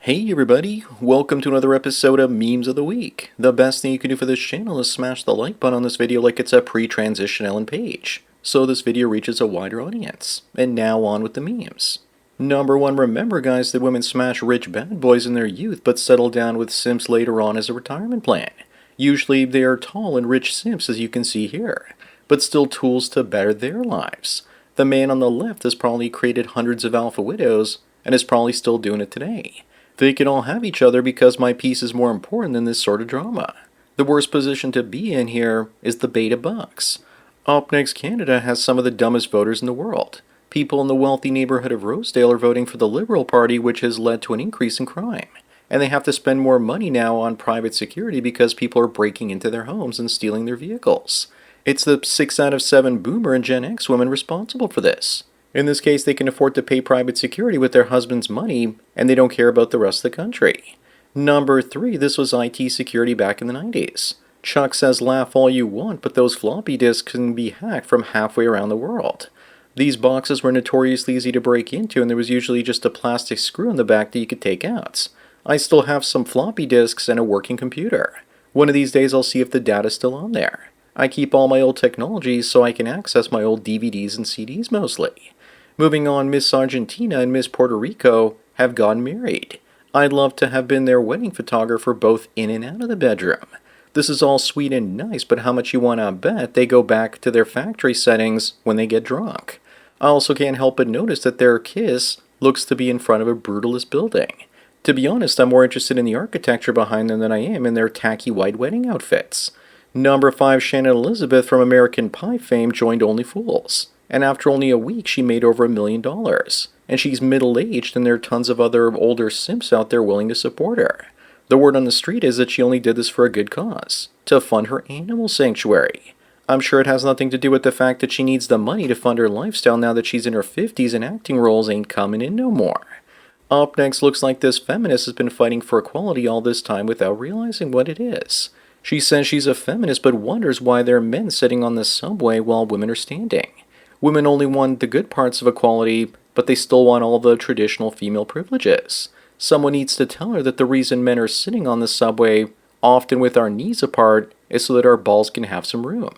Hey everybody, welcome to another episode of Memes of the Week. The best thing you can do for this channel is smash the like button on this video like it's a pre-transition Ellen page, so this video reaches a wider audience. And now on with the memes. Number 1, remember guys that women smash rich bad boys in their youth but settle down with simps later on as a retirement plan. Usually they are tall and rich simps as you can see here, but still tools to better their lives. The man on the left has probably created hundreds of alpha widows and is probably still doing it today. They can all have each other because my piece is more important than this sort of drama. The worst position to be in here is the beta bucks. Up next, Canada has some of the dumbest voters in the world. People in the wealthy neighborhood of Rosedale are voting for the Liberal Party, which has led to an increase in crime. And they have to spend more money now on private security because people are breaking into their homes and stealing their vehicles. It's the 6 out of 7 boomer and Gen X women responsible for this. In this case, they can afford to pay private security with their husband's money, and they don't care about the rest of the country. Number 3, this was IT security back in the 90s. Chuck says laugh all you want, but those floppy disks can be hacked from halfway around the world. These boxes were notoriously easy to break into, and there was usually just a plastic screw in the back that you could take out. I still have some floppy disks and a working computer. One of these days I'll see if the data's still on there. I keep all my old technologies so I can access my old DVDs and CDs mostly. Moving on, Miss Argentina and Miss Puerto Rico have gotten married. I'd love to have been their wedding photographer both in and out of the bedroom. This is all sweet and nice, but how much you want to bet they go back to their factory settings when they get drunk. I also can't help but notice that their kiss looks to be in front of a brutalist building. To be honest, I'm more interested in the architecture behind them than I am in their tacky white wedding outfits. Number 5, Shannon Elizabeth from American Pie fame joined Only Fools. And after only a week, she made over $1 million. And she's middle-aged, and there are tons of other older simps out there willing to support her. The word on the street is that she only did this for a good cause, to fund her animal sanctuary. I'm sure it has nothing to do with the fact that she needs the money to fund her lifestyle now that she's in her 50s and acting roles ain't coming in no more. Up next, looks like this feminist has been fighting for equality all this time without realizing what it is. She says she's a feminist but wonders why there are men sitting on the subway while women are standing. Women only want the good parts of equality, but they still want all the traditional female privileges. Someone needs to tell her that the reason men are sitting on the subway, often with our knees apart, is so that our balls can have some room.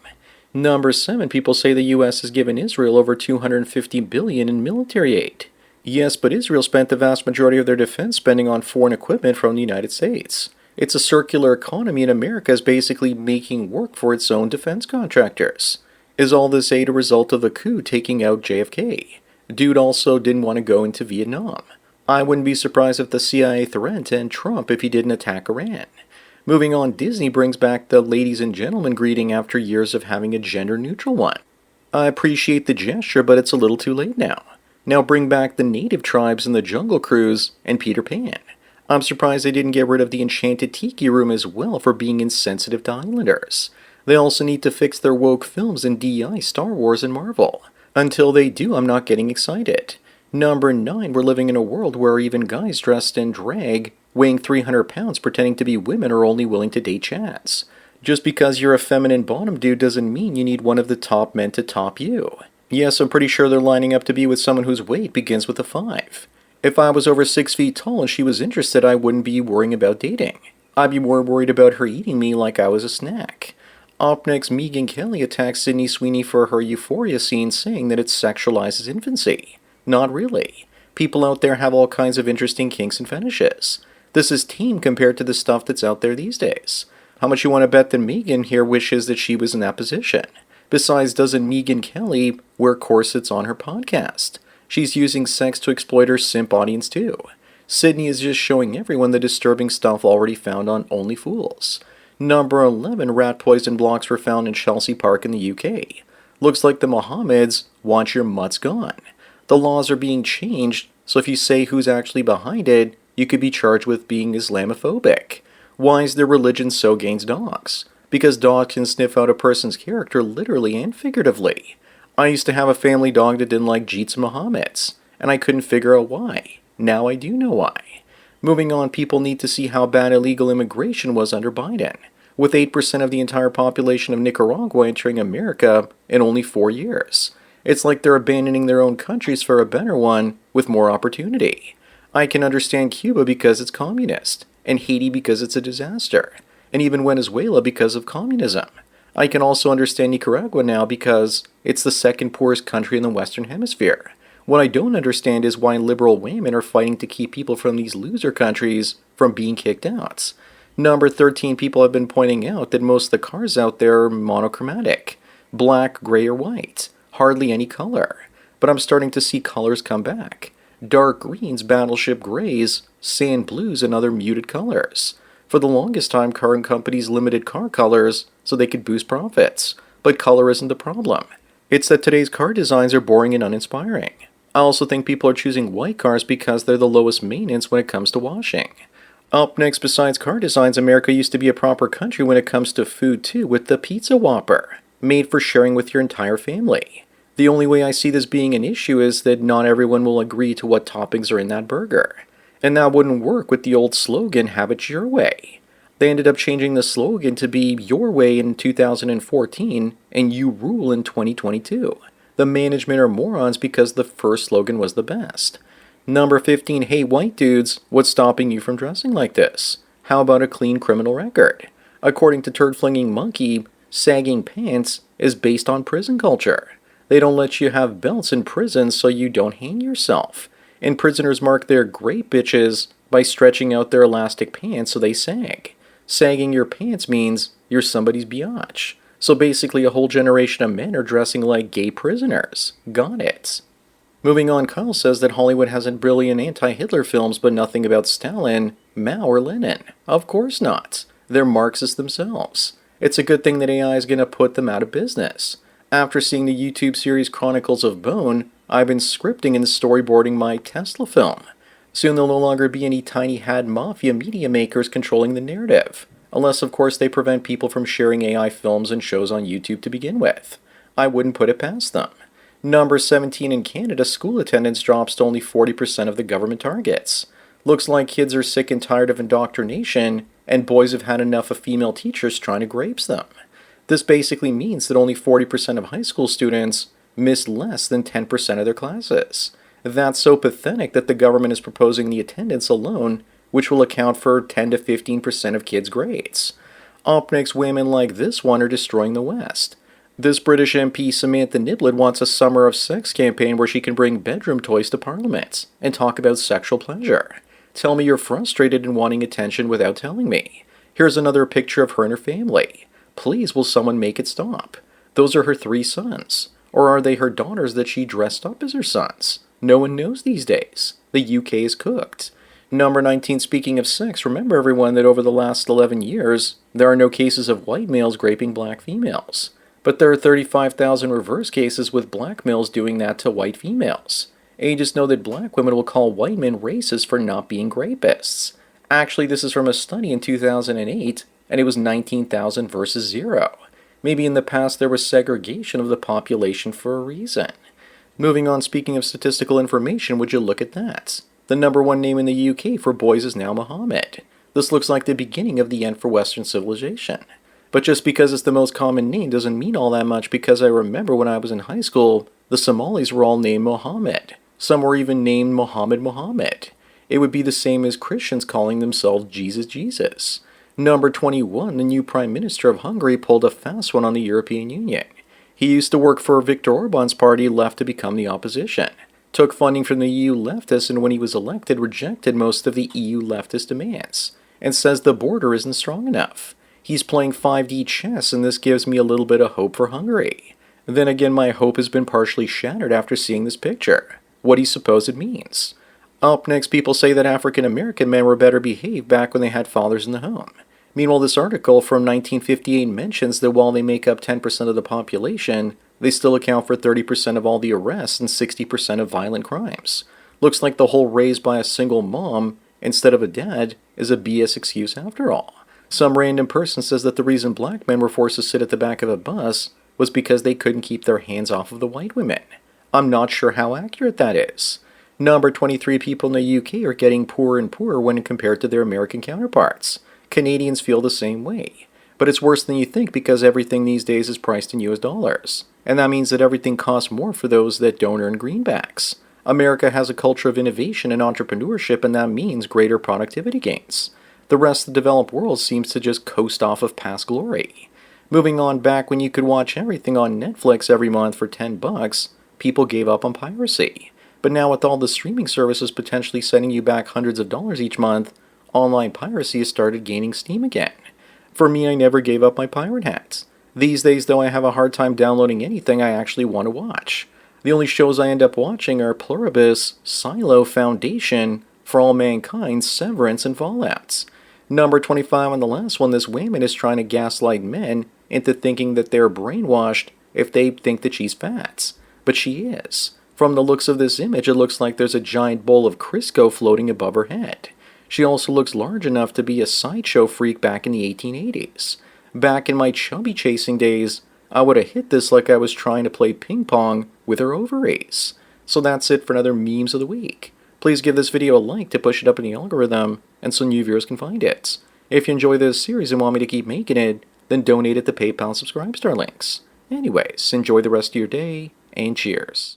Number 7, people say the US has given Israel over $250 billion in military aid. Yes, but Israel spent the vast majority of their defense spending on foreign equipment from the United States. It's a circular economy, and America is basically making work for its own defense contractors. Is all this aid a result of the coup taking out JFK? Dude also didn't want to go into Vietnam. I wouldn't be surprised if the CIA threatened Trump if he didn't attack Iran. Moving on, Disney brings back the ladies and gentlemen greeting after years of having a gender-neutral one. I appreciate the gesture, but it's a little too late now. Now bring back the native tribes in the Jungle Cruise and Peter Pan. I'm surprised they didn't get rid of the Enchanted Tiki Room as well for being insensitive to islanders. They also need to fix their woke films in DI, Star Wars, and Marvel. Until they do, I'm not getting excited. Number 9, we're living in a world where even guys dressed in drag, weighing 300 pounds pretending to be women are only willing to date chads. Just because you're a feminine bottom dude doesn't mean you need one of the top men to top you. Yes, I'm pretty sure they're lining up to be with someone whose weight begins with a 5. If I was over 6 feet tall and she was interested, I wouldn't be worrying about dating. I'd be more worried about her eating me like I was a snack. Up next, Megyn Kelly attacks Sydney Sweeney for her Euphoria scene, saying that it sexualizes infancy. Not really. People out there have all kinds of interesting kinks and fetishes. This is tame compared to the stuff that's out there these days. How much you want to bet that Megyn here wishes that she was in that position? Besides, doesn't Megyn Kelly wear corsets on her podcast? She's using sex to exploit her simp audience too. Sydney is just showing everyone the disturbing stuff already found on Only Fools. Number 11, rat poison blocks were found in Chelsea Park in the UK. Looks like the Mohammeds want your mutts gone. The laws are being changed, so if you say who's actually behind it, you could be charged with being Islamophobic. Why is their religion so against dogs? Because dogs can sniff out a person's character literally and figuratively. I used to have a family dog that didn't like Jeets and Mohammeds, and I couldn't figure out why. Now I do know why. Moving on, people need to see how bad illegal immigration was under Biden, with 8% of the entire population of Nicaragua entering America in only 4 years. It's like they're abandoning their own countries for a better one with more opportunity. I can understand Cuba because it's communist, and Haiti because it's a disaster, and even Venezuela because of communism. I can also understand Nicaragua now because it's the second poorest country in the Western Hemisphere. What I don't understand is why liberal women are fighting to keep people from these loser countries from being kicked out. Number 13, people have been pointing out that most of the cars out there are monochromatic. Black, gray, or white. Hardly any color. But I'm starting to see colors come back. Dark greens, battleship grays, sand blues, and other muted colors. For the longest time, car companies limited car colors so they could boost profits. But color isn't the problem. It's that today's car designs are boring and uninspiring. I also think people are choosing white cars because they're the lowest maintenance when it comes to washing. Up next, besides car designs, America used to be a proper country when it comes to food too, with the Pizza Whopper, made for sharing with your entire family. The only way I see this being an issue is that not everyone will agree to what toppings are in that burger. And that wouldn't work with the old slogan, have it your way. They ended up changing the slogan to be your way in 2014 and you rule in 2022. The management are morons because the first slogan was the best. Number 15, hey white dudes, what's stopping you from dressing like this? How about a clean criminal record? According to Turd Flinging Monkey, sagging pants is based on prison culture. They don't let you have belts in prison so you don't hang yourself. And prisoners mark their great bitches by stretching out their elastic pants so they sag. Sagging your pants means you're somebody's biatch. So basically a whole generation of men are dressing like gay prisoners. Got it. Moving on, Kyle says that Hollywood has brilliant anti-Hitler films but nothing about Stalin, Mao, or Lenin. Of course not. They're Marxists themselves. It's a good thing that AI is going to put them out of business. After seeing the YouTube series Chronicles of Bone, I've been scripting and storyboarding my Tesla film. Soon there'll no longer be any tiny hat mafia media makers controlling the narrative. Unless, of course, they prevent people from sharing AI films and shows on YouTube to begin with. I wouldn't put it past them. Number 17 in Canada, school attendance drops to only 40% of the government targets. Looks like kids are sick and tired of indoctrination, and boys have had enough of female teachers trying to grapes them. This basically means that only 40% of high school students miss less than 10% of their classes. That's so pathetic that the government is proposing the attendance alone, which will account for 10 to 15% of kids' grades. Up next, women like this one are destroying the West. This British MP Samantha Niblett wants a Summer of Sex campaign where she can bring bedroom toys to Parliament and talk about sexual pleasure. Tell me you're frustrated and wanting attention without telling me. Here's another picture of her and her family. Please, will someone make it stop? Those are her 3 sons. Or are they her daughters that she dressed up as her sons? No one knows these days. The UK is cooked. Number 19, speaking of sex, remember everyone that over the last 11 years, there are no cases of white males raping black females. But there are 35,000 reverse cases with black males doing that to white females. And you just know that black women will call white men racist for not being rapists. Actually, this is from a study in 2008, and it was 19,000 versus 0. Maybe in the past there was segregation of the population for a reason. Moving on, speaking of statistical information, would you look at that? The number 1 name in the UK for boys is now Muhammad. This looks like the beginning of the end for Western civilization. But just because it's the most common name doesn't mean all that much, because I remember when I was in high school, the Somalis were all named Mohammed. Some were even named Muhammad. It would be the same as Christians calling themselves Jesus. Number 21, the new Prime Minister of Hungary pulled a fast one on the European Union. He used to work for Viktor Orban's party, left to become the opposition. Took funding from the EU leftists, and when he was elected, rejected most of the EU leftist demands, and says the border isn't strong enough. He's playing 5D chess, and this gives me a little bit of hope for Hungary. Then again, my hope has been partially shattered after seeing this picture. What do you suppose it means? Up next, people say that African American men were better behaved back when they had fathers in the home. Meanwhile, this article from 1958 mentions that while they make up 10% of the population, they still account for 30% of all the arrests and 60% of violent crimes. Looks like the whole raised by a single mom instead of a dad is a BS excuse after all. Some random person says that the reason black men were forced to sit at the back of a bus was because they couldn't keep their hands off of the white women. I'm not sure how accurate that is. Number 23, people in the UK are getting poorer and poorer when compared to their American counterparts. Canadians feel the same way. But it's worse than you think, because everything these days is priced in US dollars. And that means that everything costs more for those that don't earn greenbacks. America has a culture of innovation and entrepreneurship, and that means greater productivity gains. The rest of the developed world seems to just coast off of past glory. Moving on, back when you could watch everything on Netflix every month for $10, people gave up on piracy. But now with all the streaming services potentially sending you back hundreds of dollars each month, online piracy has started gaining steam again. For me, I never gave up my pirate hats. These days, though, I have a hard time downloading anything I actually want to watch. The only shows I end up watching are Pluribus, Silo, Foundation, For All Mankind, Severance, and Fallouts. Number 25 on the last one, this woman is trying to gaslight men into thinking that they're brainwashed if they think that she's fat. But she is. From the looks of this image, it looks like there's a giant bowl of Crisco floating above her head. She also looks large enough to be a sideshow freak back in the 1880s. Back in my chubby chasing days, I would have hit this like I was trying to play ping pong with her ovaries. So that's it for another Memes of the Week. Please give this video a like to push it up in the algorithm, and so new viewers can find it. If you enjoy this series and want me to keep making it, then donate at the PayPal Subscribe Star links. Anyways, enjoy the rest of your day, and cheers.